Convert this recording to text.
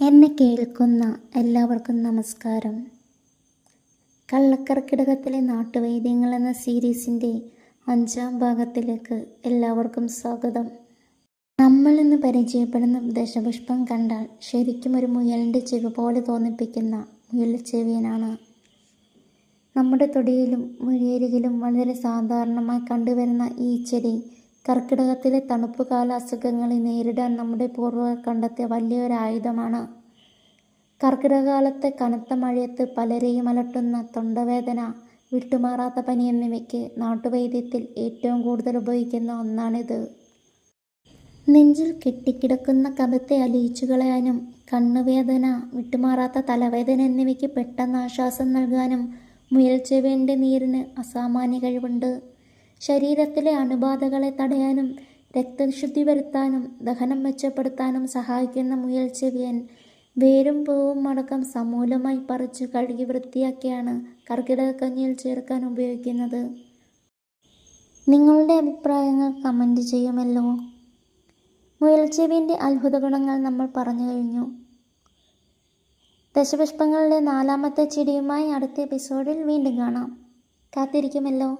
എന്നെ കേൾക്കുന്ന എല്ലാവർക്കും നമസ്കാരം. കള്ളക്കർക്കിടകത്തിലെ നാട്ടുവൈദ്യങ്ങൾ എന്ന സീരീസിൻ്റെ 5ാം ഭാഗത്തിലേക്ക് എല്ലാവർക്കും സ്വാഗതം. നമ്മൾ ഇന്ന് പരിചയപ്പെടുന്ന ദശപുഷ്പം കണ്ടാൽ ശരിക്കും ഒരു മുയലിൻ്റെ ചെവി പോലെ തോന്നിപ്പിക്കുന്ന മുയൽച്ചെവിയനാണ്. നമ്മുടെ തൊടിയിലും വഴിയരികിലും വളരെ സാധാരണമായി കണ്ടുവരുന്ന ഈ ചെടി കർക്കിടകത്തിലെ തണുപ്പുകാല അസുഖങ്ങളെ നേരിടാൻ നമ്മുടെ പൂർവ്വികർ കണ്ടെത്തിയ വലിയൊരു ആയുധമാണ്. കർക്കിടകകാലത്തെ കനത്ത മഴയത്ത് പലരെയും അലട്ടുന്ന തൊണ്ടവേദന, വിട്ടുമാറാത്ത പനി എന്നിവയ്ക്ക് നാട്ടുവൈദ്യത്തിൽ ഏറ്റവും കൂടുതൽ ഉപയോഗിക്കുന്ന ഒന്നാണിത്. നെഞ്ചിൽ കെട്ടിക്കിടക്കുന്ന കഫത്തെ അലിയിച്ചു കളയാനും കണ്ണുവേദന, വിട്ടുമാറാത്ത തലവേദന എന്നിവയ്ക്ക് പെട്ടെന്ന് ആശ്വാസം നൽകാനും മുയൽച്ചെവിയൻ്റെ നീരിന് അസാമാന്യ കഴിവുണ്ട്. ശരീരത്തിലെ അണുബാധകളെ തടയാനും രക്തശുദ്ധി വരുത്താനും ദഹനം മെച്ചപ്പെടുത്താനും സഹായിക്കുന്ന മുയൽച്ചെവിയൻ വേരും പൂവും അടക്കം സമൂലമായി പറിച്ചു കഴുകി വൃത്തിയാക്കിയാണ് കർക്കിടകക്കഞ്ഞിയിൽ ചേർക്കാൻ ഉപയോഗിക്കുന്നത്. നിങ്ങളുടെ അഭിപ്രായങ്ങൾ കമൻറ്റ് ചെയ്യുമല്ലോ. മുയൽച്ചെവിയൻ്റെ അത്ഭുത ഗുണങ്ങൾ നമ്മൾ പറഞ്ഞു കഴിഞ്ഞു. ദശപുഷ്പങ്ങളുടെ 4ാമത്തെ ചെടിയുമായി അടുത്ത എപ്പിസോഡിൽ വീണ്ടും കാണാം. കാത്തിരിക്കുമല്ലോ.